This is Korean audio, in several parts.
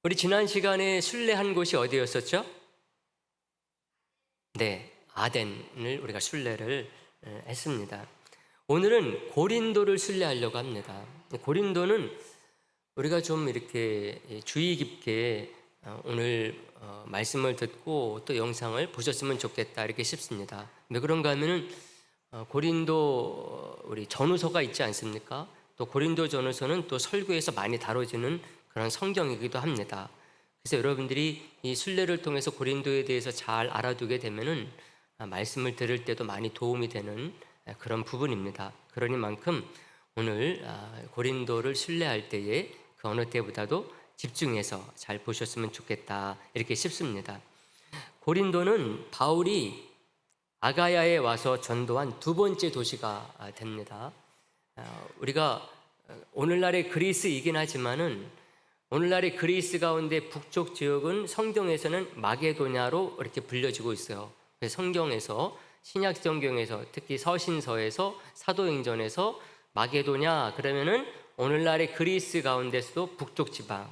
우리 지난 시간에 순례한 곳이 어디였었죠? 네, 아덴을 우리가 순례를 했습니다. 오늘은 고린도를 순례하려고 합니다. 고린도는 우리가 좀 이렇게 주의 깊게 오늘 말씀을 듣고 또 영상을 보셨으면 좋겠다 이렇게 싶습니다. 왜 그런가 하면은 고린도 우리 전후서가 있지 않습니까? 또 고린도 전후서는 또 설교에서 많이 다뤄지는 그런 성경이기도 합니다. 그래서 여러분들이 이 순례를 통해서 고린도에 대해서 잘 알아두게 되면은 말씀을 들을 때도 많이 도움이 되는 그런 부분입니다. 그러니만큼 오늘 고린도를 순례할 때에 그 어느 때보다도 집중해서 잘 보셨으면 좋겠다 이렇게 싶습니다. 고린도는 바울이 아가야에 와서 전도한 두 번째 도시가 됩니다. 우리가 오늘날의 그리스이긴 하지만은 오늘날의 그리스 가운데 북쪽 지역은 성경에서는 마게도냐로 이렇게 불려지고 있어요. 그래서 성경에서 신약 성경에서 특히 서신서에서 사도행전에서 마게도냐 그러면은 오늘날의 그리스 가운데서도 북쪽 지방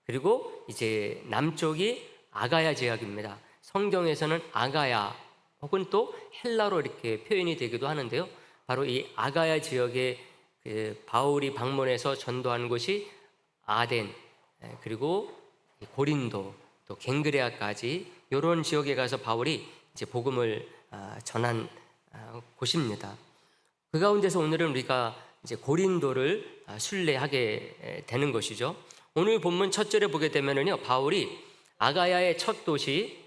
그리고 이제 남쪽이 아가야 지역입니다. 성경에서는 아가야 혹은 또 헬라로 이렇게 표현이 되기도 하는데요. 바로 이 아가야 지역에 바울이 방문해서 전도한 곳이 아덴 그리고 고린도 또 갱그레아까지 이런 지역에 가서 바울이 이제 복음을 전한 곳입니다. 그 가운데서 오늘은 우리가 이제 고린도를 순례하게 되는 것이죠. 오늘 본문 첫 절에 보게 되면은요, 바울이 아가야의 첫 도시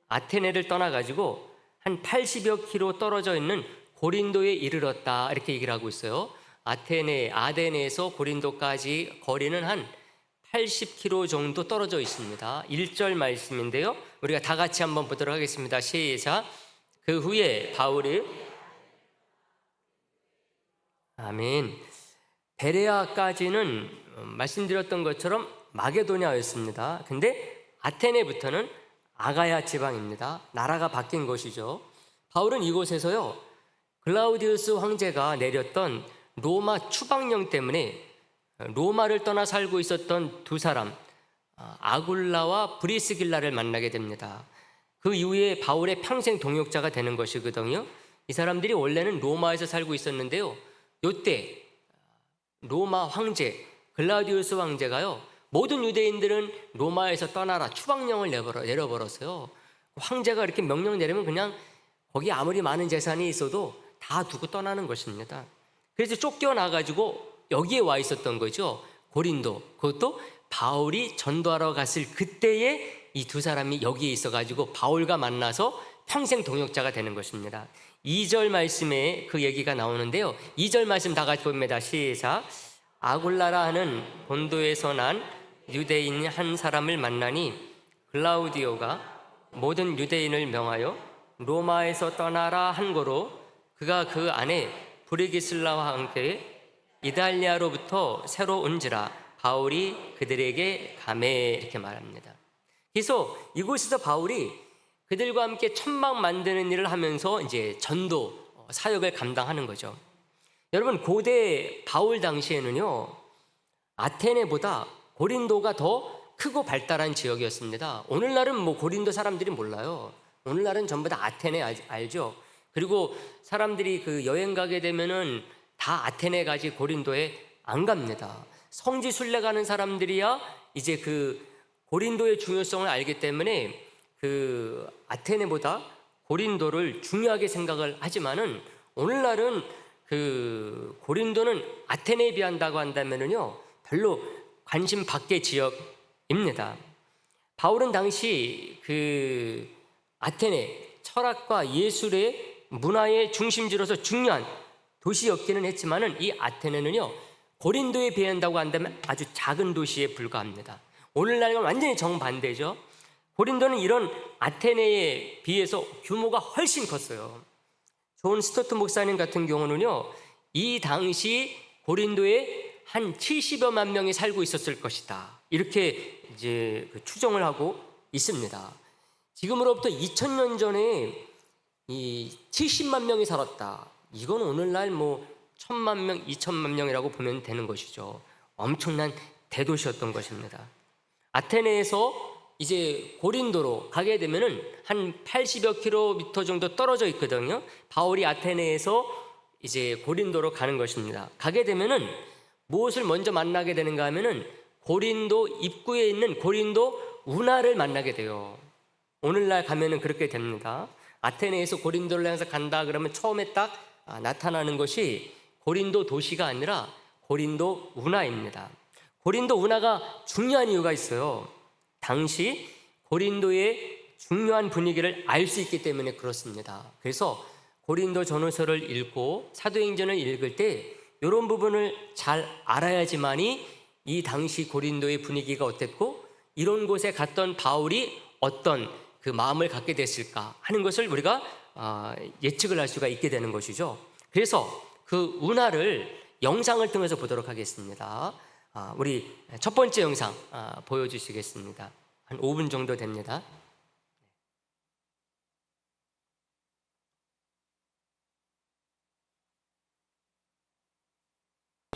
아테네를 떠나가지고 한 80여 킬로 떨어져 있는 고린도에 이르렀다 이렇게 얘기를 하고 있어요. 아덴에서 고린도까지 거리는 한 80km 정도 떨어져 있습니다. 1절 말씀인데요. 우리가 다 같이 한번 보도록 하겠습니다. 시작. 그 후에 바울이 아멘. 베레아까지는 말씀드렸던 것처럼 마게도냐였습니다. 근데 아테네부터는 아가야 지방입니다. 나라가 바뀐 것이죠. 바울은 이곳에서요, 글라우디우스 황제가 내렸던 로마 추방령 때문에 로마를 떠나 살고 있었던 두 사람 아굴라와 브리스길라를 만나게 됩니다. 그 이후에 바울의 평생 동역자가 되는 것이거든요. 이 사람들이 원래는 로마에서 살고 있었는데요, 요때 로마 황제 글라우디우스 황제가요, 모든 유대인들은 로마에서 떠나라 추방령을 내려버렸어요. 황제가 이렇게 명령 내리면 그냥 거기 아무리 많은 재산이 있어도 다 두고 떠나는 것입니다. 그래서 쫓겨나가지고 여기에 와 있었던 거죠. 고린도. 그것도 바울이 전도하러 갔을 그때에 이 두 사람이 여기에 있어가지고 바울과 만나서 평생 동역자가 되는 것입니다. 2절 말씀에 그 얘기가 나오는데요. 2절 말씀 다 같이 봅니다. 시작. 아굴라라 하는 본도에서 난 유대인 한 사람을 만나니 글라우디오가 모든 유대인을 명하여 로마에서 떠나라 한 거로 그가 그 안에 브리기슬라와 함께 이달리아로부터 새로 온지라 바울이 그들에게 가매 이렇게 말합니다. 그래서 이곳에서 바울이 그들과 함께 천막 만드는 일을 하면서 이제 전도 사역을 감당하는 거죠. 여러분, 고대 바울 당시에는요, 아테네보다 고린도가 더 크고 발달한 지역이었습니다. 오늘날은 뭐 고린도 사람들이 몰라요. 오늘날은 전부 다 아테네 알죠? 그리고 사람들이 그 여행 가게 되면은 다 아테네 가지 고린도에 안 갑니다. 성지 순례 가는 사람들이야 이제 그 고린도의 중요성을 알기 때문에 그 아테네보다 고린도를 중요하게 생각을 하지만은 오늘날은 그 고린도는 아테네에 비한다고 한다면은요 별로 관심 밖의 지역입니다. 바울은 당시 그 아테네 철학과 예술의 문화의 중심지로서 중요한 도시였기는 했지만은 이 아테네는요 고린도에 비한다고 한다면 아주 작은 도시에 불과합니다. 오늘날과 완전히 정반대죠. 고린도는 이런 아테네에 비해서 규모가 훨씬 컸어요. 존 스토트 목사님 같은 경우는요, 이 당시 고린도에 한 70여만 명이 살고 있었을 것이다 이렇게 이제 추정을 하고 있습니다. 지금으로부터 2000년 전에 이 70만 명이 살았다. 이건 오늘날 뭐 1000만 명, 2000만 명이라고 보면 되는 것이죠. 엄청난 대도시였던 것입니다. 아테네에서 이제 고린도로 가게 되면은 한 80여 킬로미터 정도 떨어져 있거든요. 바울이 아테네에서 이제 고린도로 가는 것입니다. 가게 되면은 무엇을 먼저 만나게 되는가 하면은 고린도 입구에 있는 고린도 운하를 만나게 돼요. 오늘날 가면은 그렇게 됩니다. 아테네에서 고린도를 향해서 간다 그러면 처음에 딱 나타나는 것이 고린도 도시가 아니라 고린도 운하입니다. 고린도 운하가 중요한 이유가 있어요. 당시 고린도의 중요한 분위기를 알 수 있기 때문에 그렇습니다. 그래서 고린도 전후서를 읽고 사도행전을 읽을 때 이런 부분을 잘 알아야지만이 이 당시 고린도의 분위기가 어땠고 이런 곳에 갔던 바울이 어떤 그 마음을 갖게 됐을까 하는 것을 우리가 예측을 할 수가 있게 되는 것이죠. 그래서 그 운하를 영상을 통해서 보도록 하겠습니다. 우리 첫 번째 영상 보여주시겠습니다. 한 5분 정도 됩니다.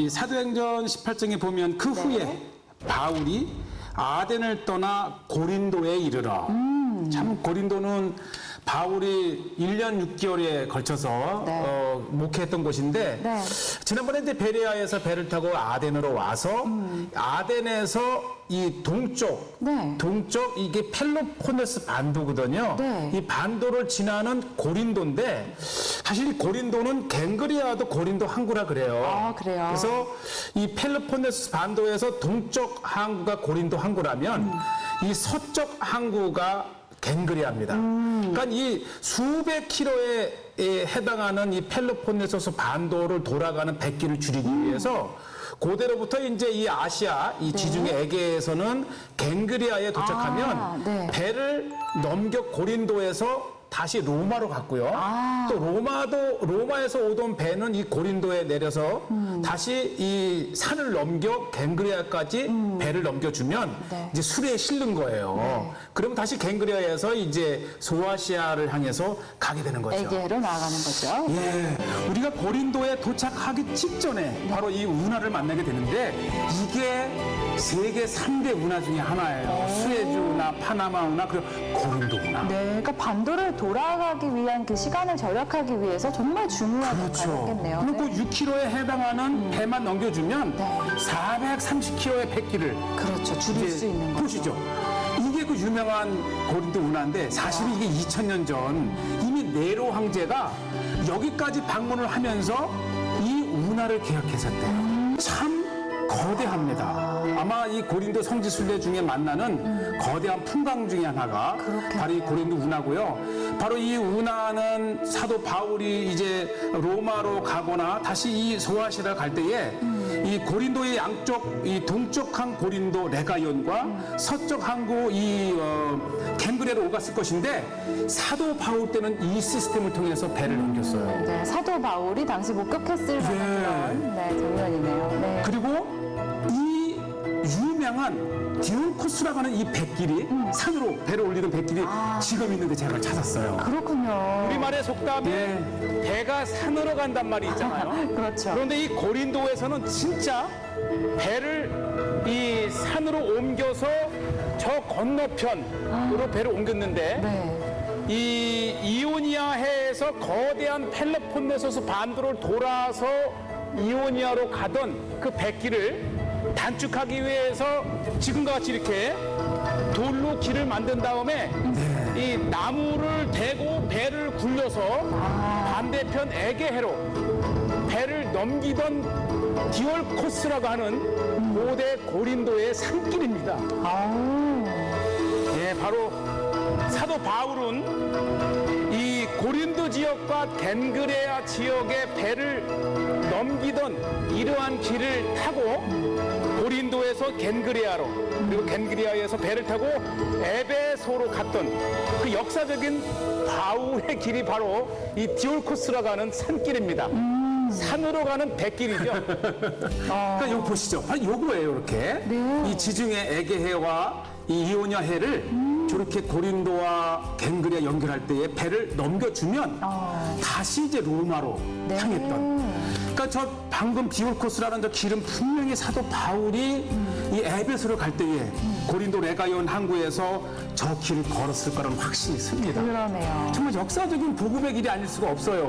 이 사도행전 18장에 보면 그 후에 바울이 아덴을 떠나 고린도에 이르러 참 고린도는 바울이 1년 6개월에 걸쳐서 목회했던 곳인데 지난번에 이제 베레아에서 배를 타고 아덴으로 와서 아덴에서 이 동쪽 이게 펠로폰네스 반도거든요. 이 반도를 지나는 고린도인데 사실 이 고린도는 갱그리아도 고린도 항구라 그래요. 그래요? 그래서 이 펠로폰네스 반도에서 동쪽 항구가 고린도 항구라면 이 서쪽 항구가 갱그리아입니다. 그러니까 이 수백 킬로에 해당하는 이 펠로폰네소스 반도를 돌아가는 백기를 줄이기 위해서 고대로부터 이제 이 아시아, 이 지중해 에게에서는 갱그리아에 도착하면 배를 넘겨 고린도에서 다시 로마로 갔고요. 또 로마에서 오던 배는 이 고린도에 내려서 다시 이 산을 넘겨 갱그리아까지 배를 넘겨주면 이제 수레에 실는 거예요. 그러면 다시 갱그리아에서 이제 소아시아를 향해서 가게 되는 거죠. 에게로 나가는 거죠. 예, 우리가 고린도에 도착하기 직전에 바로 이 운하를 만나게 되는데 이게 세계 3대 운하 중에 하나예요. 수에즈 운하, 파나마 운하, 그리고 고린도 운하. 그러니까 반도를 돌아가기 위한 그 시간을 절약하기 위해서 정말 중요한 역할을 했겠네요. 그리고 6km에 해당하는 배만 넘겨주면 430km의 백기를 그렇죠. 줄일 수 있는 거죠. 보시죠. 이게 그 유명한 고린도 운하인데 사실은 이게 2000년 전 이미 네로 황제가 여기까지 방문을 하면서 이 운하를 계약했었대요. 참 거대합니다. 아마 이 고린도 성지 순례 중에 만나는 거대한 풍광 중에 하나가 바로 이 고린도 운하고요. 바로 이 운하는 사도 바울이 이제 로마로 가거나 다시 이 소아시아를 갈 때에 이 고린도의 양쪽 이 동쪽 항 고린도 레가이온과 서쪽 항구 이 갱그레로 오갔을 것인데 사도 바울 때는 이 시스템을 통해서 배를 넘겼어요. 사도 바울이 당시 목격했을 만한 그런 장면이네요. 그리고 이 유명한 디올코스라고 하는 이 백길이 산으로 배를 올리는 백길이 지금 있는데 제가 찾았어요. 그렇군요. 우리말의 속담에 배가 산으로 간단 말이 있잖아요. 그렇죠. 그런데 이 고린도에서는 진짜 배를 이 산으로 옮겨서 저 건너편으로 배를 옮겼는데 이 이오니아 해에서 거대한 펠로폰네소스 반도를 돌아서 이오니아로 가던 그 백길을 단축하기 위해서 지금과 같이 이렇게 돌로 길을 만든 다음에 이 나무를 대고 배를 굴려서 반대편 에게해로 배를 넘기던 디올코스라고 하는 고대 고린도의 산길입니다. 예, 바로 사도 바울은 이 고린도 지역과 겐그레아 지역의 배를 넘기던 이러한 길을 타고 고린도에서 겐그레아로 그리고 겐그레아에서 배를 타고 에베소로 갔던 그 역사적인 바울의 길이 바로 이 디올코스라고 하는 산길입니다. 산으로 가는 백길이죠. 그러니까 이거 보시죠. 바로 요거예요, 이렇게. 이 지중해 에게해와 이 이오니아 해를 저렇게 고린도와 갱그레아 연결할 때에 배를 넘겨주면 다시 이제 로마로 향했던. 그러니까 저 방금 디올코스라는 저 길은 분명히 사도 바울이 이 에베소를 갈 때에 고린도 레가이온 항구에서 저 길을 걸었을 거라는 확신이 씁니다. 그러네요. 정말 역사적인 복음의 길이 아닐 수가 없어요.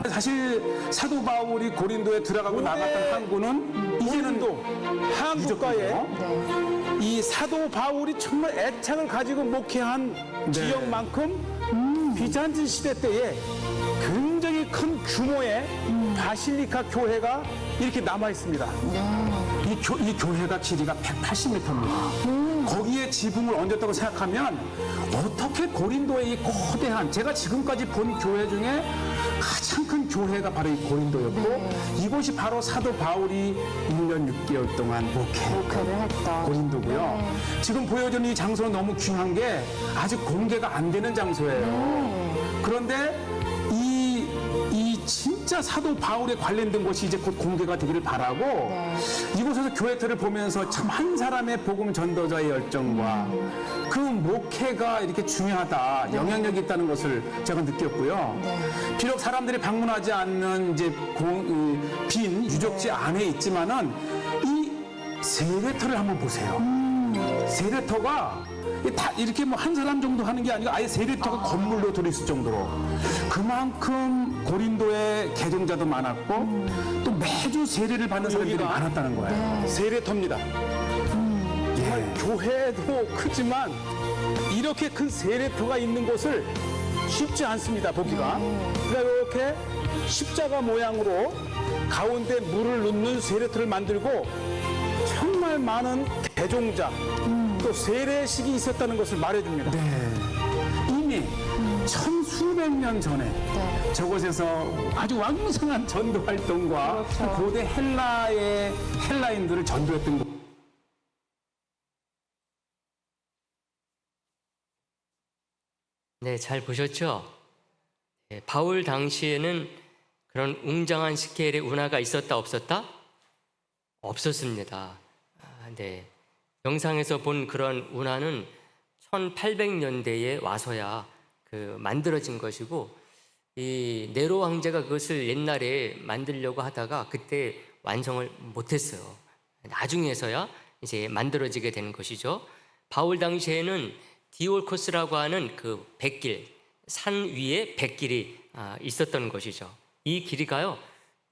네. 사실 사도 바울이 고린도에 들어가고 나갔던 항구는 이제는 또 한국가에 네. 이 사도 바울이 정말 애착을 가지고 목회한 지역만큼 비잔틴 시대 때에 굉장히 큰 규모의 바실리카 교회가 이렇게 남아 있습니다. 이 교회가 길이가 180m입니다. 거기에 지붕을 얹었다고 생각하면 어떻게 고린도의 이 거대한 제가 지금까지 본 교회 중에 가장 큰 교회가 바로 이 고린도였고 이곳이 바로 사도 바울이 1년 6개월 동안 목회를 했던 고린도고요. 지금 보여주는 이 장소는 너무 귀한 게 아직 공개가 안 되는 장소예요. 그런데 이 진짜 사도 바울에 관련된 것이 이제 곧 공개가 되기를 바라고 이곳에서 교회터를 보면서 참 한 사람의 복음 전도자의 열정과 그 목회가 이렇게 중요하다, 영향력이 있다는 것을 제가 느꼈고요. 비록 사람들이 방문하지 않는 이제 빈 유적지 안에 있지만은 이 세례터를 한번 보세요. 세례터가 다 이렇게 뭐 한 사람 정도 하는 게 아니고 아예 세례터가 건물로 들어있을 정도로 그만큼 고린도의 개종자도 많았고 또 매주 세례를 받는 사람들이 여기가 많았다는 거예요. 세례터입니다. 정말 교회도 크지만 이렇게 큰 세례터가 있는 곳을 쉽지 않습니다, 보기가. 그러니까 이렇게 십자가 모양으로 가운데 물을 넣는 세례터를 만들고 정말 많은 개종자 또 세례식이 있었다는 것을 말해줍니다. 이미 천수백 년 전에 저곳에서 아주 왕성한 전도 활동과 고대 헬라의 헬라인들을 전도했던 것. 네, 잘 보셨죠? 네, 바울 당시에는 그런 웅장한 스케일의 운하가 있었다 없었다? 없었습니다. 네, 영상에서 본 그런 운하는 1800년대에 와서야 만들어진 것이고 이 네로 황제가 그것을 옛날에 만들려고 하다가 그때 완성을 못했어요. 나중에서야 이제 만들어지게 되는 것이죠. 바울 당시에는 디올코스라고 하는 그 백길, 산 위에 백길이 있었던 것이죠. 이 길이가요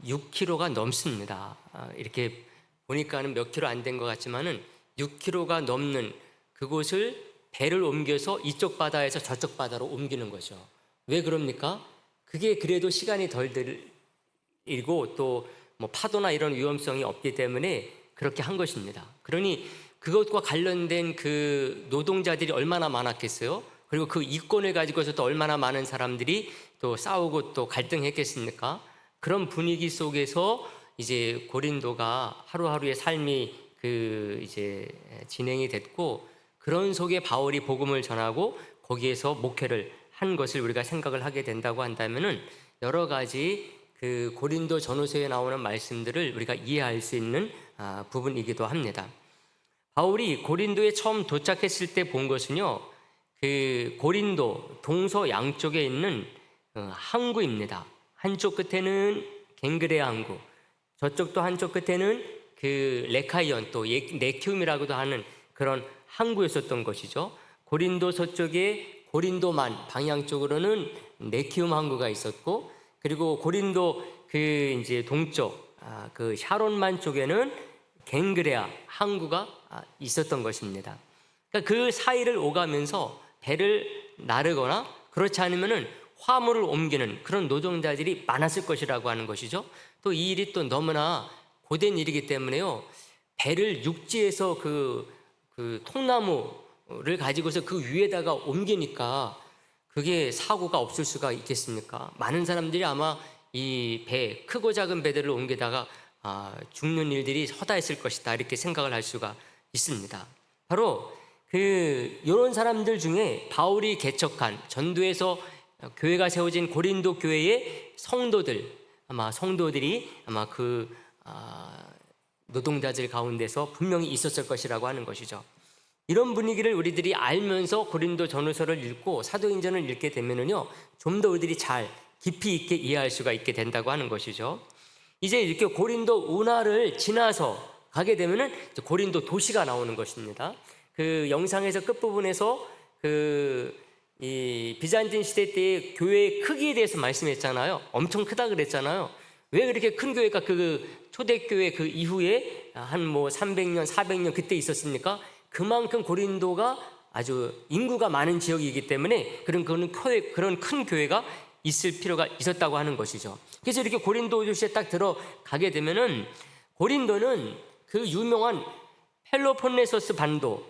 6km가 넘습니다. 이렇게 보니까는 몇 킬로 안 된 것 같지만은 6km가 넘는 그곳을 배를 옮겨서 이쪽 바다에서 저쪽 바다로 옮기는 거죠. 왜 그럽니까? 그게 그래도 시간이 덜 들고 또 뭐 파도나 이런 위험성이 없기 때문에 그렇게 한 것입니다. 그러니 그것과 관련된 그 노동자들이 얼마나 많았겠어요? 그리고 그 이권을 가지고서 또 얼마나 많은 사람들이 또 싸우고 또 갈등했겠습니까? 그런 분위기 속에서 이제 고린도가 하루하루의 삶이 이제 진행이 됐고 그런 속에 바울이 복음을 전하고 거기에서 목회를 한 것을 우리가 생각을 하게 된다고 한다면은 여러 가지 그 고린도 전후서에 나오는 말씀들을 우리가 이해할 수 있는 부분이기도 합니다. 바울이 고린도에 처음 도착했을 때 본 것은요, 그 고린도 동서 양쪽에 있는 항구입니다. 한쪽 끝에는 갱그레아 항구, 저쪽도 한쪽 끝에는 그 레카이온 또 네키움이라고도 하는 그런 항구였었던 것이죠. 고린도 서쪽에 고린도만 방향 쪽으로는 네키움 항구가 있었고, 그리고 고린도 그 이제 동쪽 그 샤론만 쪽에는 갱그레아 항구가 있었던 것입니다. 그러니까 그 사이를 오가면서 배를 나르거나 그렇지 않으면은 화물을 옮기는 그런 노동자들이 많았을 것이라고 하는 것이죠. 또 이 일이 또 너무나 고된 일이기 때문에요. 배를 육지에서 그 통나무를 가지고서 그 위에다가 옮기니까 그게 사고가 없을 수가 있겠습니까? 많은 사람들이 아마 이 배, 크고 작은 배들을 옮기다가 죽는 일들이 허다했을 것이다 이렇게 생각을 할 수가 있습니다. 바로 이런 사람들 중에 바울이 개척한 전도에서 교회가 세워진 고린도 교회의 성도들이 아마 노동자들 가운데서 분명히 있었을 것이라고 하는 것이죠. 이런 분위기를 우리들이 알면서 고린도 전후서를 읽고 사도행전을 읽게 되면은요, 좀 더 우리들이 잘 깊이 있게 이해할 수가 있게 된다고 하는 것이죠. 이제 이렇게 고린도 운하를 지나서 가게 되면은 이제 고린도 도시가 나오는 것입니다. 그 영상에서 끝부분에서 이 비잔틴 시대 때의 교회의 크기에 대해서 말씀했잖아요. 엄청 크다 그랬잖아요. 왜 그렇게 큰 교회가 그 초대교회 그 이후에 한 뭐 300년, 400년 그때 있었습니까? 그만큼 고린도가 아주 인구가 많은 지역이기 때문에 그런 큰 교회가 있을 필요가 있었다고 하는 것이죠. 그래서 이렇게 고린도 도시에 딱 들어가게 되면은 고린도는 그 유명한 펠로폰네소스 반도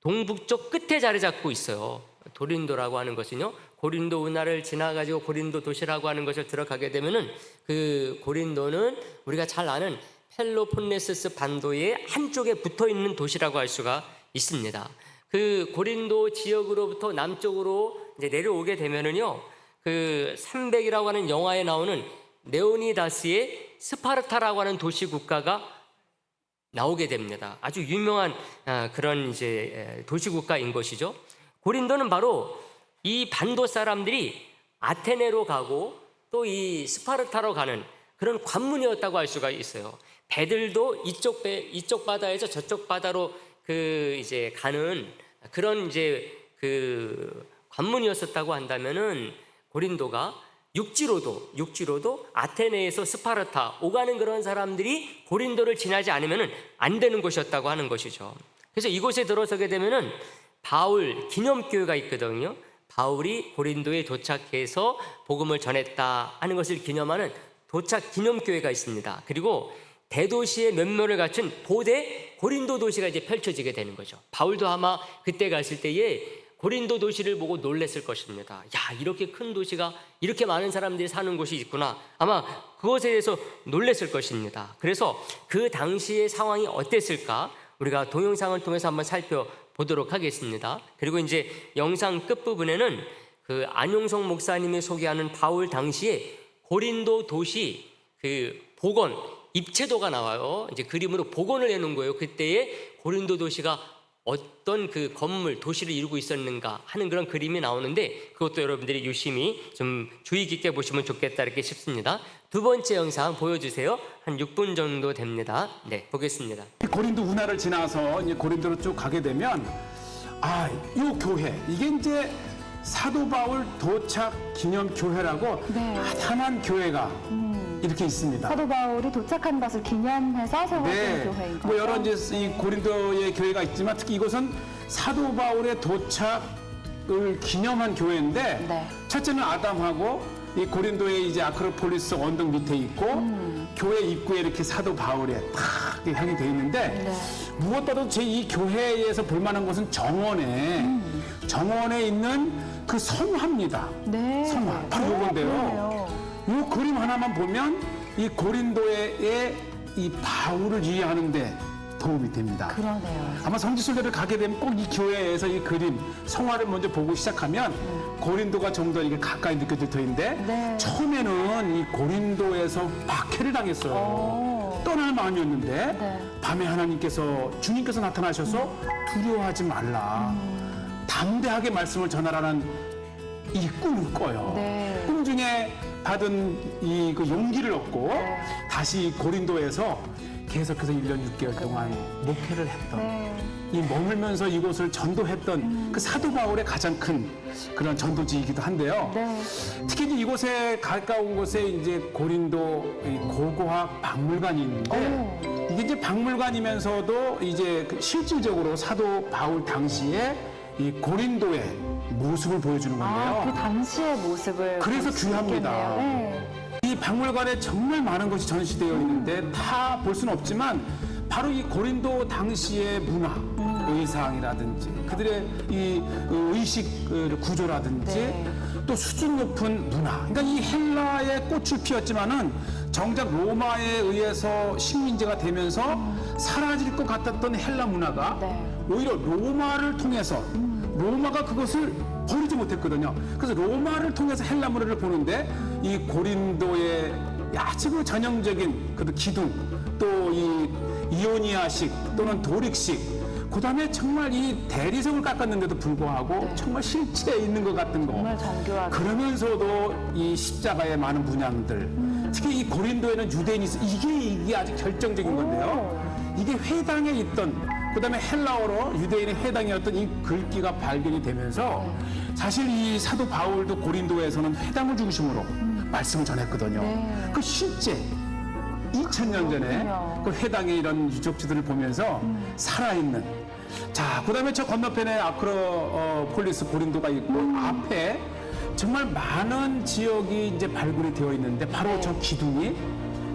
동북쪽 끝에 자리 잡고 있어요. 고린도라고 하는 것은요, 고린도 운하를 지나가지고 고린도 도시라고 하는 것을 들어가게 되면은 그 고린도는 우리가 잘 아는 펠로폰네소스 반도의 한쪽에 붙어 있는 도시라고 할 수가 있습니다. 그 고린도 지역으로부터 남쪽으로 이제 내려오게 되면은요, 그 300이라고 하는 영화에 나오는 레오니다스의 스파르타라고 하는 도시 국가가 나오게 됩니다. 아주 유명한 그런 이제 도시 국가인 것이죠. 고린도는 바로 이 반도 사람들이 아테네로 가고 또 이 스파르타로 가는 그런 관문이었다고 할 수가 있어요. 배들도 이쪽 바다에서 저쪽 바다로 이제 가는 그런 이제 관문이었었다고 한다면은 고린도가 육지로도 아테네에서 스파르타 오가는 그런 사람들이 고린도를 지나지 않으면은 안 되는 곳이었다고 하는 것이죠. 그래서 이곳에 들어서게 되면은 바울 기념교회가 있거든요. 바울이 고린도에 도착해서 복음을 전했다 하는 것을 기념하는 도착 기념교회가 있습니다. 그리고 대도시의 면모를 갖춘 고대 고린도 도시가 이제 펼쳐지게 되는 거죠. 바울도 아마 그때 갔을 때에 고린도 도시를 보고 놀랐을 것입니다. 야, 이렇게 큰 도시가 이렇게 많은 사람들이 사는 곳이 있구나. 아마 그것에 대해서 놀랐을 것입니다. 그래서 그 당시의 상황이 어땠을까? 우리가 동영상을 통해서 한번 살펴보도록 하겠습니다. 그리고 이제 영상 끝부분에는 그 안용석 목사님이 소개하는 바울 당시에 고린도 도시 복원 입체도가 나와요. 이제 그림으로 복원을 해놓은 거예요. 그때의 고린도 도시가 어떤 그 건물, 도시를 이루고 있었는가 하는 그런 그림이 나오는데 그것도 여러분들이 유심히 좀 주의 깊게 보시면 좋겠다 이렇게 싶습니다. 두 번째 영상 보여주세요. 한 6분 정도 됩니다. 네, 보겠습니다. 고린도 운하를 지나서 이제 고린도로 쭉 가게 되면 이 교회 이게 이제 사도 바울 도착 기념 교회라고 네. 아담한 교회가 이렇게 있습니다. 사도 바울이 도착한 것을 기념해서 세워진 교회인 거죠. 뭐 여러 이제 이 고린도의 교회가 있지만 특히 이곳은 사도 바울의 도착을 기념한 교회인데 네. 첫째는 아담하고 이 고린도의 이제 아크로폴리스 언덕 밑에 있고 교회 입구에 이렇게 사도 바울의 탁 향이 되어 있는데 네. 무엇보다도 제 이 교회에서 볼만한 것은 정원에 있는 그 성화입니다. 네. 성화 바로 이건데요. 이 그림 하나만 보면 이 고린도의 이 바울을 이해하는데 도움이 됩니다. 그러네요. 아마 성지순례를 가게 되면 꼭 이 교회에서 이 그림 성화를 먼저 보고 시작하면 고린도가 좀 더 이게 가까이 느껴질 터인데 네. 처음에는 이 고린도에서 박해를 당했어요. 떠날 마음이었는데 네. 밤에 하나님께서 주님께서 나타나셔서 두려워하지 말라. 담대하게 말씀을 전하라는 이 꿈을 꿔요. 네. 꿈 중에 받은 이 그 용기를 얻고 네. 다시 고린도에서 계속해서 1년 6개월 동안 목회를 했던 네. 이 머물면서 이곳을 전도했던 그 사도 바울의 가장 큰 그런 전도지이기도 한데요. 네. 특히 이제 이곳에 가까운 곳에 이제 고린도 이 고고학 박물관이 있는데 이게 이제 박물관이면서도 이제 그 실질적으로 사도 바울 당시에 이 고린도의 모습을 보여주는 건데요. 그 당시의 모습을 그래서 볼수 귀합니다. 있겠네요. 네. 이 박물관에 정말 많은 것이 전시되어 있는데 다 볼 수는 없지만 바로 이 고린도 당시의 문화, 의상이라든지 그들의 이 의식 구조라든지 네. 또 수준 높은 문화. 그러니까 이 헬라의 꽃을 피웠지만은 정작 로마에 의해서 식민지가 되면서 사라질 것 같았던 헬라 문화가 네. 오히려 로마를 통해서 로마가 그것을 버리지 못했거든요. 그래서 로마를 통해서 헬라 문화를 보는데 이 고린도의 아주 그 전형적인 그 기둥 또 이 이오니아식 또는 도릭식 그다음에 정말 이 대리석을 깎았는데도 불구하고 정말 실제 있는 것 같은 거 정말 정교하게. 그러면서도 이 십자가의 많은 문양들 특히 이 고린도에는 유대인이 있어. 이게 아주 결정적인 건데요. 이게 회당에 있던, 그다음에 헬라어로 유대인의 회당이었던 이 글귀가 발견이 되면서 사실 이 사도 바울도 고린도에서는 회당을 중심으로 말씀을 전했거든요. 네. 그 실제 2000년 전에 그렇군요. 그 회당의 이런 유적지들을 보면서 살아있는. 자, 그다음에 저 건너편에 아크로폴리스 고린도가 있고 앞에 정말 많은 지역이 이제 발굴이 되어 있는데 바로 네. 저 기둥이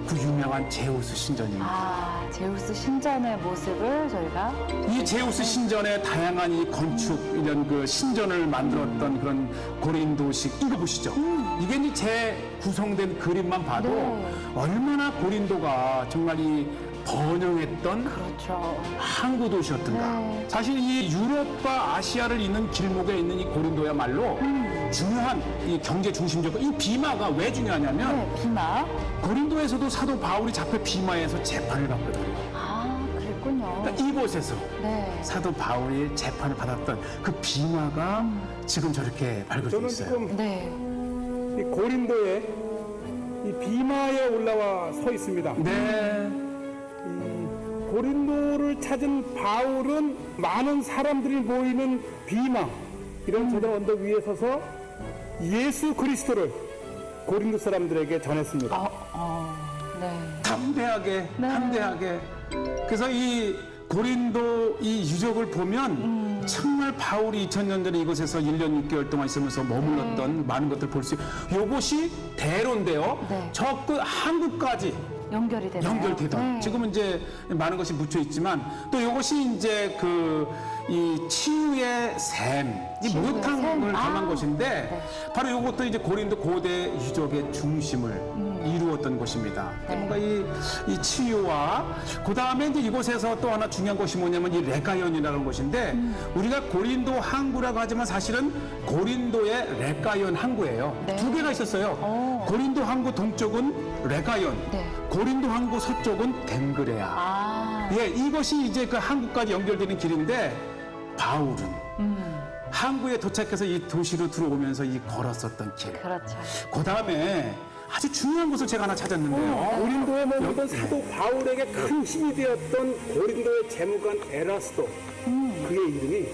그 유명한 제우스 신전입니다. 아, 제우스 신전의 모습을 저희가 이 제우스 신전의 다양한 이 건축 이런 그 신전을 만들었던 그런 고린도식 이거 보시죠. 이게 이제 재구성된 그림만 봐도 네. 얼마나 고린도가 정말 이 번영했던 그렇죠. 항구 도시였던가. 네. 사실 이 유럽과 아시아를 잇는 길목에 있는 이 고린도야말로 중요한 이 경제 중심적 이 비마가 왜 중요하냐면 네, 비마. 고린도에서도 사도 바울이 잡혀 비마에서 재판을 받거든요. 아, 그랬군요. 그러니까 이곳에서 네. 사도 바울이 재판을 받았던 그 비마가 지금 저렇게 발굴되어 저는 있어요. 지금 네. 이 고린도에 이 비마에 올라와 서 있습니다. 네. 고린도를 찾은 바울은 많은 사람들이 모이는 비마 이런 제단 언덕 위에 서서 예수 그리스도를 고린도 사람들에게 전했습니다. 네. 담대하게, 담대하게. 그래서 이 고린도 이 유적을 보면 정말 바울이 2000년 전에 이곳에서 1년 6개월 동안 있으면서 머물렀던 많은 것들 볼 수 있어요. 이것이 대로인데요. 네. 저 끝 한국까지 연결이 되네요. 연결되던 네. 지금은 이제 많은 것이 묻혀 있지만 또 이것이 이제 그 이 치유의 샘, 이 치유의 목욕탕을 샘. 담은 아. 곳인데 네. 바로 이것도 이제 고린도 고대 유적의 중심을 이루었던 곳입니다. 네. 뭔가 이 치유와 그 다음에 이제 이곳에서 또 하나 중요한 곳이 뭐냐면 이 레가연이라는 곳인데 우리가 고린도 항구라고 하지만 사실은 고린도의 레가연 항구예요. 네. 두 개가 있었어요. 고린도 항구 동쪽은 레가연, 네. 고린도 항구 서쪽은 덴그레아. 아, 예, 이것이 이제 그 항구까지 연결되는 길인데 바울은 항구에 도착해서 이 도시로 들어오면서 이 걸었었던 길. 그렇죠. 그 다음에 아주 중요한 곳을 제가 하나 찾았는데요. 고린도에 머물던 사도 바울에게 큰 힘이 되었던 고린도의 재무관 에라스도 그의 이름이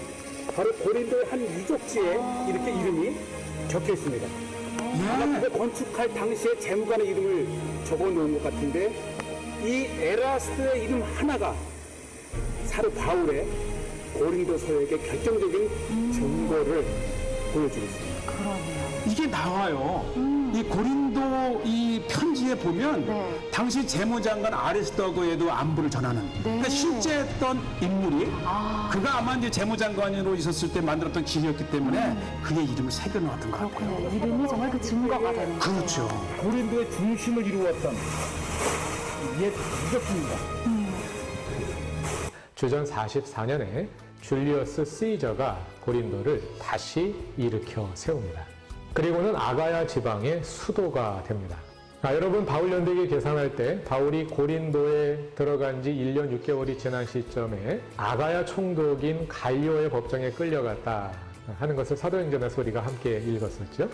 바로 고린도의 한 유적지에 이렇게 이름이 적혀 있습니다. 아마 예. 그거 건축할 당시에 재무관의 이름을 적어 놓은 것 같은데 이 에라스도의 이름 하나가 사도 바울의 고린도 서역의 결정적인 증거를 보여주고 있습니다. 그러네요. 이게 나와요. 이 고린도 이 편지에 보면 네. 당시 재무장관 아리스토거에도 안부를 전하는 그러니까 실제 했던 인물이 그가 아마 이제 재무장관으로 있었을 때 만들었던 길이었기 때문에 그의 이름을 새겨놓았던 것 같아요. 그렇군요. 이름이 정말 그 증거가 되는 거예요. 그렇죠. 고린도의 중심을 이루었던 옛 유적지입니다. 주전 44년에 줄리어스 시저가 고린도를 다시 일으켜 세웁니다. 그리고는 아가야 지방의 수도가 됩니다. 여러분 바울 연대기 계산할 때 바울이 고린도에 들어간 지 1년 6개월이 지난 시점에 아가야 총독인 갈리오의 법정에 끌려갔다 하는 것을 사도행전에서 우리가 함께 읽었었죠.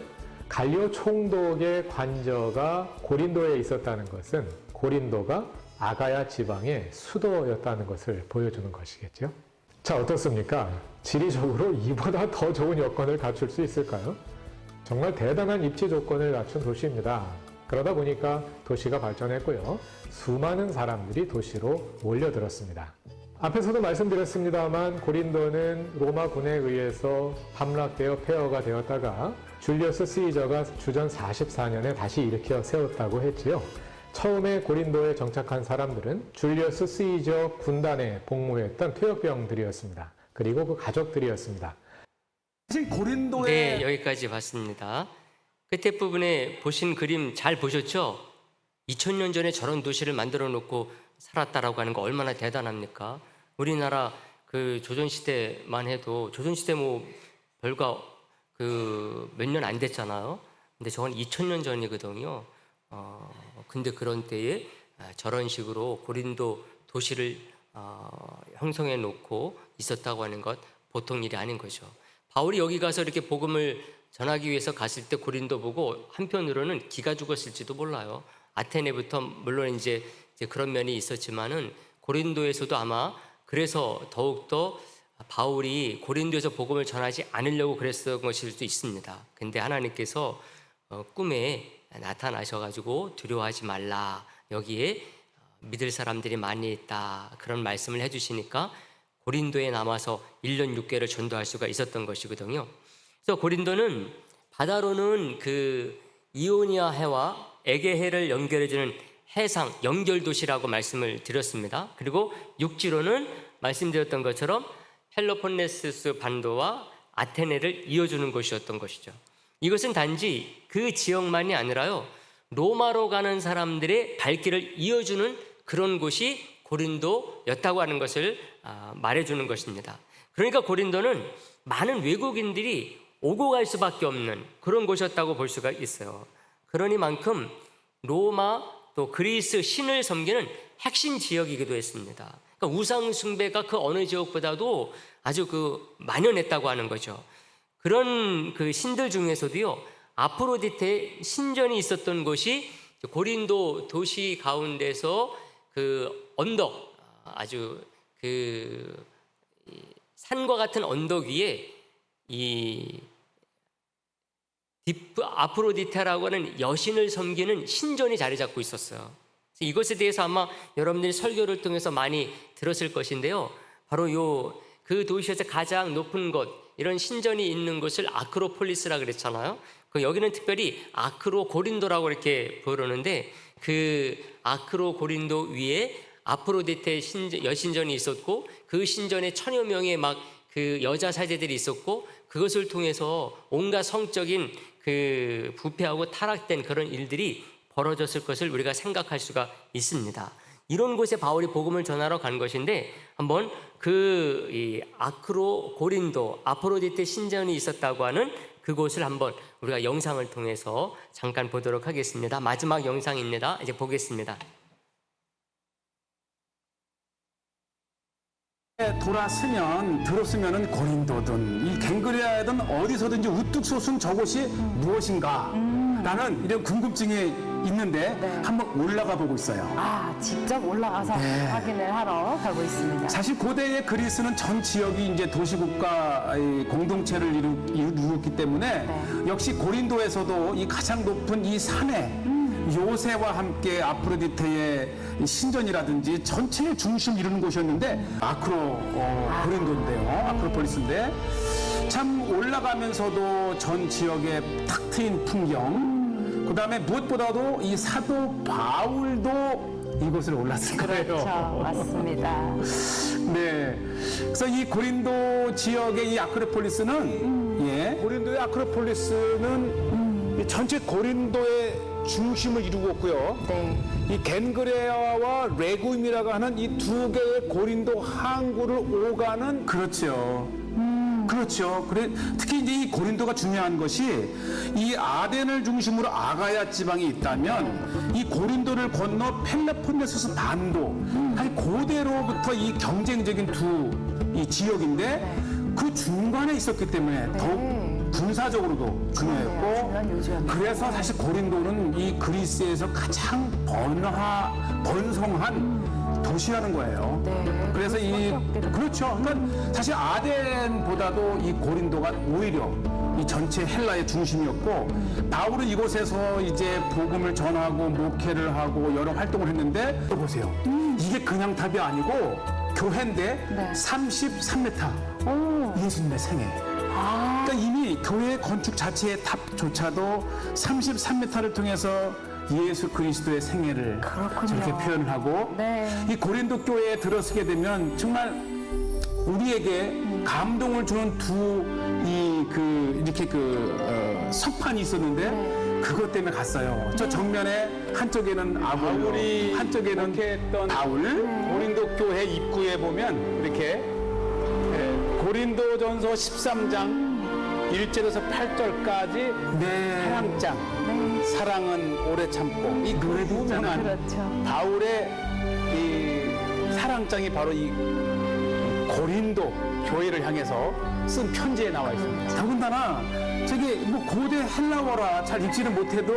갈리오 총독의 관저가 고린도에 있었다는 것은 고린도가 아가야 지방의 수도였다는 것을 보여주는 것이겠죠. 자, 어떻습니까? 지리적으로 이보다 더 좋은 여건을 갖출 수 있을까요? 정말 대단한 입지 조건을 갖춘 도시입니다. 그러다 보니까 도시가 발전했고요. 수많은 사람들이 도시로 몰려들었습니다. 앞에서도 말씀드렸습니다만 고린도는 로마군에 의해서 함락되어 폐허가 되었다가 줄리어스 시저가 주전 44년에 다시 일으켜 세웠다고 했지요. 처음에 고린도에 정착한 사람들은 줄리어스 시저 군단에 복무했던 퇴역병들이었습니다. 그리고 그 가족들이었습니다. 사실 고린도에 네, 여기까지 봤습니다. 끝에 부분에 보신 그림 잘 보셨죠? 2000년 전에 저런 도시를 만들어 놓고 살았다라고 하는 거 얼마나 대단합니까? 우리나라 그 조선시대만 해도 조선시대 뭐 별거 그 몇 년 안 됐잖아요. 근데 저건 2000년 전이거든요. 근데 그런 때에 저런 식으로 고린도 도시를 형성해 놓고 있었다고 하는 것 보통 일이 아닌 거죠. 바울이 여기 가서 이렇게 복음을 전하기 위해서 갔을 때 고린도 보고 한편으로는 기가 죽었을지도 몰라요. 아테네부터 물론 이제 그런 면이 있었지만은 고린도에서도 아마 그래서 더욱더 바울이 고린도에서 복음을 전하지 않으려고 그랬던 것일 수도 있습니다. 근데 하나님께서 꿈에 나타나셔가지고 두려워하지 말라, 여기에 믿을 사람들이 많이 있다, 그런 말씀을 해주시니까 고린도에 남아서 1년 6개월을 전도할 수가 있었던 것이거든요. 그래서 고린도는 바다로는 그 이오니아 해와 에게해를 연결해주는 해상 연결도시라고 말씀을 드렸습니다. 그리고 육지로는 말씀드렸던 것처럼 펠로폰네소스 반도와 아테네를 이어주는 곳이었던 것이죠. 이것은 단지 그 지역만이 아니라요, 로마로 가는 사람들의 발길을 이어주는 그런 곳이 고린도였다고 하는 것을 말해주는 것입니다. 그러니까 고린도는 많은 외국인들이 오고 갈 수밖에 없는 그런 곳이었다고 볼 수가 있어요. 그러니만큼 로마 또 그리스 신을 섬기는 핵심 지역이기도 했습니다. 그러니까 우상 숭배가 그 어느 지역보다도 아주 만연했다고 하는 거죠. 그런 그 신들 중에서도요, 아프로디테의 신전이 있었던 곳이 고린도 도시 가운데서 그 언덕, 아주 그 산과 같은 언덕 위에 이 아프로디테라고 하는 여신을 섬기는 신전이 자리 잡고 있었어요. 이것에 대해서 아마 여러분들이 설교를 통해서 많이 들었을 것인데요, 바로 그 도시에서 가장 높은 곳, 이런 신전이 있는 곳을 아크로폴리스라 그랬잖아요. 여기는 특별히 아크로 고린도라고 이렇게 부르는데, 그 아크로 고린도 위에 아프로디테 여신전이 있었고, 그 신전에 천여 명의 막 그 여자 사제들이 있었고, 그것을 통해서 온갖 성적인 그 부패하고 타락된 그런 일들이 벌어졌을 것을 우리가 생각할 수가 있습니다. 이런 곳에 바울이 복음을 전하러 간 것인데, 한번 이 아크로 고린도 아프로디테 신전이 있었다고 하는 그곳을 한번 우리가 영상을 통해서 잠깐 보도록 하겠습니다. 마지막 영상입니다. 이제 보겠습니다. 들었으면 고린도든 이 갱그레아든 어디서든지 우뚝 솟은 저곳이 무엇인가 라는 이런 궁금증이 있는데 한번 올라가 보고 있어요. 직접 올라가서 확인을 하러 가고 있습니다. 사실 고대의 그리스는 전 지역이 이제 도시국가 공동체를 이루었기 때문에 역시 고린도에서도 이 가장 높은 이 산에 요새와 함께 아프로디테의 신전이라든지 전체의 중심을 이루는 곳이었는데 고린도인데요. 아크로폴리스인데 참 올라가면서도 전 지역의 탁 트인 풍경, 그 다음에 무엇보다도 이 사도 바울도 이곳을 올랐을 거예요. 그렇죠. 맞습니다. 네. 그래서 이 고린도 지역의 이 아크로폴리스는 고린도의 아크로폴리스는 이 전체 고린도의 중심을 이루고 있고요. 네. 이 겐그레아와 레구임이라고 하는 이 두 개의 고린도 항구를 오가는 그렇죠. 그렇죠. 특히 이제 이 고린도가 중요한 것이 이 아덴을 중심으로 아가야 지방이 있다면 이 고린도를 건너 펠로폰네소스 반도, 사실 고대로부터 이 경쟁적인 두 이 지역인데 그 중간에 있었기 때문에 더욱 군사적으로도 중요했고, 중요한 요지였네요. 그래서 사실 고린도는 이 그리스에서 가장 번성한 도시라는 거예요. 네. 그래서 그렇죠. 그러니까 사실 아덴보다도 이 고린도가 오히려 이 전체 헬라의 중심이었고, 바울은 이곳에서 이제 복음을 전하고 목회를 하고 여러 활동을 했는데, 또 보세요. 이게 그냥 탑이 아니고 교회인데 33m 예수님의 생애. 그러니까 이미 교회 건축 자체의 탑조차도 33m를 통해서 예수 그리스도의 생애를 저렇게 표현을 하고, 이 고린도 교회에 들어서게 되면 정말 우리에게 감동을 주는 석판이 있었는데 그것 때문에 갔어요. 저 정면에 한쪽에는 아볼로, 한쪽에는 바울. 고린도 교회 입구에 보면 이렇게 고린도전서 13장 1절에서 8절까지 사랑장, 사랑은 오래 참고, 이 노래도 유명한 그렇죠. 바울의 이 사랑장이 바로 이 고린도 교회를 향해서 쓴 편지에 나와 있습니다. 더군다나 저기 뭐 고대 헬라어라 잘 읽지는 못해도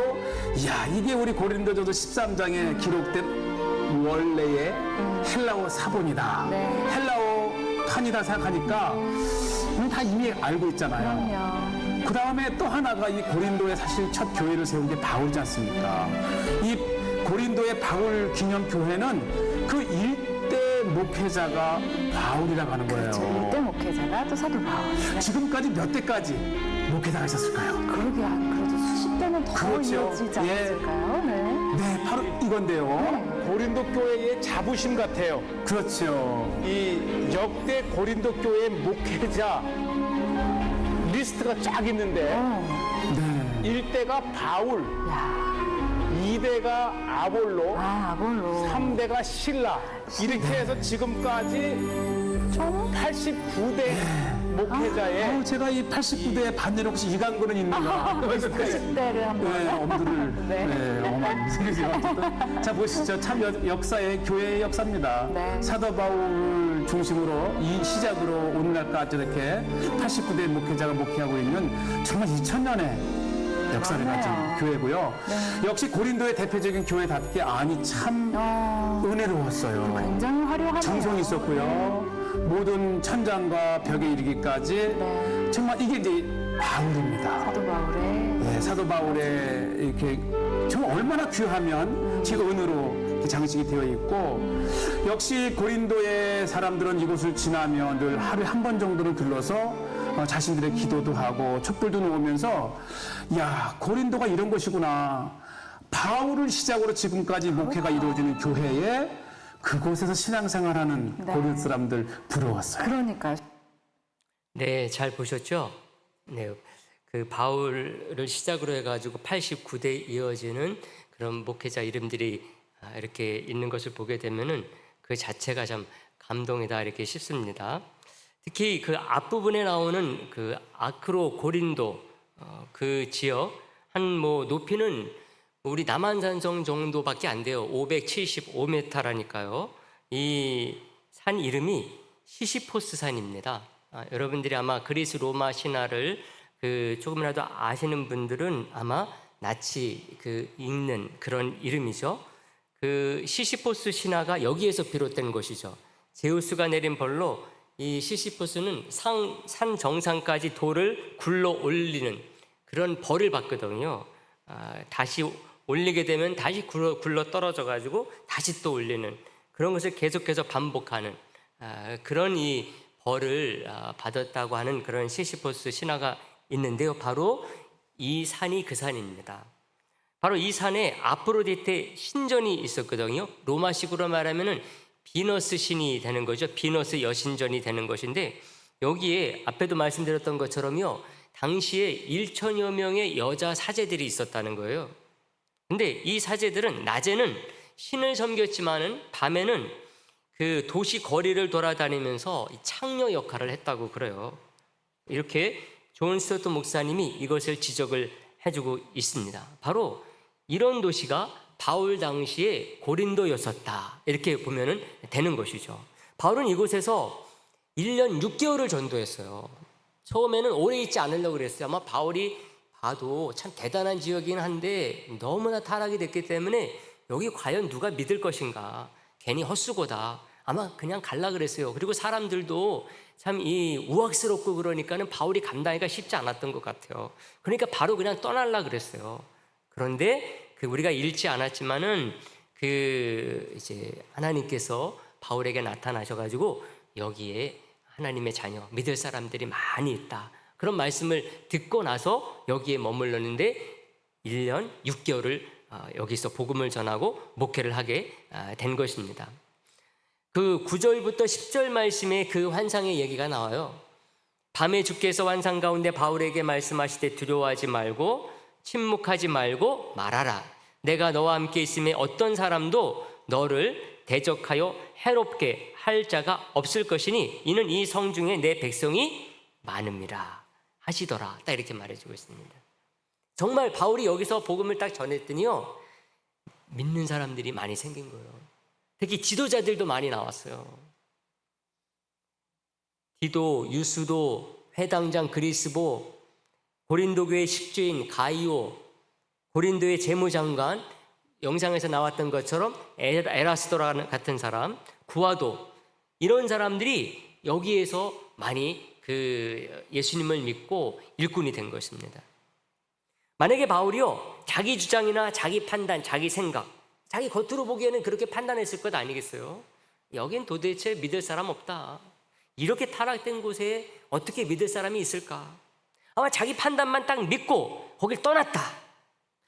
야 이게 우리 고린도전서 13장에 기록된 원래의 헬라어 사본이다. 네. 헬라어 칸이다 생각하니까 다 이미 알고 있잖아요. 그럼요. 그 다음에 또 하나가 이 고린도에 사실 첫 교회를 세운 게 바울이지 않습니까? 이 고린도의 바울 기념 교회는 그 일대 목회자가 바울이라고 하는 거예요. 그렇죠. 이때 목회자가 또 사도 바울. 네. 지금까지 몇 대까지 목회자가 있었을까요? 그러게 안 그래도 수십 대는 더 그렇죠. 이어지지 예. 않았을까요? 네. 네, 바로 이건데요. 고린도 교회의 자부심 같아요. 그렇죠. 이 역대 고린도 교회 목회자 리스트가 쫙 있는데 네. 1대가 바울, 야, 2대가 아볼로, 아볼로. 3대가 실라 이렇게 해서 지금까지 총 89대 목회자의 제가 이 89대에 반대로 혹시 이강구는 있는가? 90대를 한번. 네, 엄두를 네. 엄한 어쨌든 자 보시죠. 참 역사의 교회의 역사입니다. 네. 사도 바울 중심으로 이 시작으로 오늘날까지 이렇게 89대 목회자가 목회하고 있는 정말 2000년의 역사를 가진 맞네요. 교회고요. 역시 고린도의 대표적인 교회답게 안이 참 은혜로웠어요. 굉장히 화려하네요. 정성이 있었고요. 모든 천장과 벽에 이르기까지 네. 정말 이게 이제 바울입니다. 사도 바울의. 네, 사도 바울의 이렇게 정말 얼마나 귀하면 제 은으로 이렇게 장식이 되어 있고 역시 고린도의 사람들은 이곳을 지나면 늘 하루에 한 번 정도는 들러서 자신들의 기도도 하고 촛불도 놓으면서 야 고린도가 이런 곳이구나. 바울을 시작으로 지금까지 목회가 이루어지는 교회에 그곳에서 신앙생활하는 네. 고린 사람들 부러웠어요. 그러니까요. 네, 잘 보셨죠? 네, 그 바울을 시작으로 해가지고 89대 이어지는 그런 목회자 이름들이 이렇게 있는 것을 보게 되면은 그 자체가 참 감동이다 이렇게 싶습니다. 특히 그 앞부분에 나오는 그 아크로 고린도 그 지역 한 뭐 높이는 우리 남한산성 정도밖에 안 돼요. 575m라니까요. 이 산 이름이 시시포스 산입니다. 여러분들이 아마 그리스 로마 신화를 그 조금이라도 아시는 분들은 아마 낯이 읽는 그런 이름이죠. 그 시시포스 신화가 여기에서 비롯된 것이죠. 제우스가 내린 벌로 이 시시포스는 산 정상까지 돌을 굴러 올리는 그런 벌을 받거든요. 다시 올리게 되면 다시 굴러 떨어져 가지고 다시 또 올리는 그런 것을 계속해서 반복하는 그런 이 벌을 받았다고 하는 그런 시시포스 신화가 있는데요. 바로 이 산이 그 산입니다. 바로 이 산에 아프로디테 신전이 있었거든요. 로마식으로 말하면은 비너스 신이 되는 거죠. 비너스 여신전이 되는 것인데 여기에 앞에도 말씀드렸던 것처럼요. 당시에 1,000여 명의 여자 사제들이 있었다는 거예요. 근데 이 사제들은 낮에는 신을 섬겼지만은 밤에는 그 도시 거리를 돌아다니면서 창녀 역할을 했다고 그래요. 이렇게 존 스토트 목사님이 이것을 지적을 해주고 있습니다. 바로 이런 도시가 바울 당시에 고린도였었다. 이렇게 보면은 되는 것이죠. 바울은 이곳에서 1년 6개월을 전도했어요. 처음에는 오래 있지 않으려고 그랬어요. 아마 바울이 봐도 참 대단한 지역이긴 한데 너무나 타락이 됐기 때문에 여기 과연 누가 믿을 것인가. 괜히 헛수고다. 아마 그냥 갈라 그랬어요. 그리고 사람들도 참 이 우악스럽고 그러니까는 바울이 감당하기가 쉽지 않았던 것 같아요. 그러니까 바로 그냥 떠날라 그랬어요. 그런데 우리가 읽지 않았지만은 이제 하나님께서 바울에게 나타나셔가지고 여기에 하나님의 자녀 믿을 사람들이 많이 있다. 그런 말씀을 듣고 나서 여기에 머물렀는데 1년 6개월을 여기서 복음을 전하고 목회를 하게 된 것입니다. 그 9절부터 10절 말씀에 그 환상의 얘기가 나와요. 밤에 주께서 환상 가운데 바울에게 말씀하시되 두려워하지 말고 침묵하지 말고 말하라. 내가 너와 함께 있음에 어떤 사람도 너를 대적하여 해롭게 할 자가 없을 것이니 이는 이 성중에 내 백성이 많음이라 하시더라. 딱 이렇게 말해주고 있습니다. 정말 바울이 여기서 복음을 딱 전했더니요. 믿는 사람들이 많이 생긴 거예요. 특히 지도자들도 많이 나왔어요. 디도, 유수도, 회당장 그리스보, 고린도교의 식주인 가이오, 고린도의 재무장관, 영상에서 나왔던 것처럼 에라스도라는 같은 사람, 구아도, 이런 사람들이 여기에서 많이 그 예수님을 믿고 일꾼이 된 것입니다. 만약에 바울이요, 자기 주장이나 자기 판단, 자기 생각, 자기 겉으로 보기에는 그렇게 판단했을 것 아니겠어요? 여긴 도대체 믿을 사람 없다. 이렇게 타락된 곳에 어떻게 믿을 사람이 있을까? 아마 자기 판단만 딱 믿고 거길 떠났다.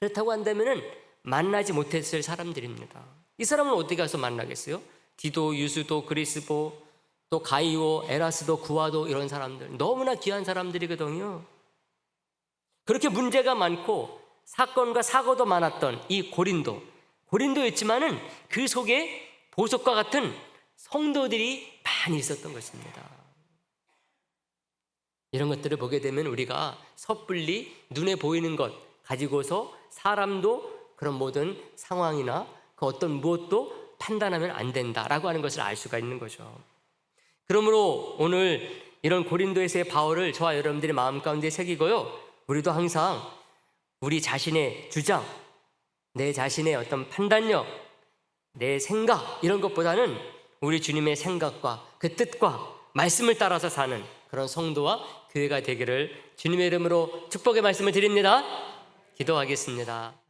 그렇다고 한다면은 만나지 못했을 사람들입니다. 이 사람은 어디 가서 만나겠어요? 디도, 유수도, 그리스보, 또 가이오, 에라스도, 구아도, 이런 사람들 너무나 귀한 사람들이거든요. 그렇게 문제가 많고 사건과 사고도 많았던 이 고린도였지만은 그 속에 보석과 같은 성도들이 많이 있었던 것입니다. 이런 것들을 보게 되면 우리가 섣불리 눈에 보이는 것 가지고서 사람도 그런 모든 상황이나 그 어떤 무엇도 판단하면 안 된다라고 하는 것을 알 수가 있는 거죠. 그러므로 오늘 이런 고린도에서의 바울을 저와 여러분들의 마음 가운데 새기고요, 우리도 항상 우리 자신의 주장, 내 자신의 어떤 판단력, 내 생각, 이런 것보다는 우리 주님의 생각과 그 뜻과 말씀을 따라서 사는 그런 성도와 교회가 되기를 주님의 이름으로 축복의 말씀을 드립니다. 기도하겠습니다.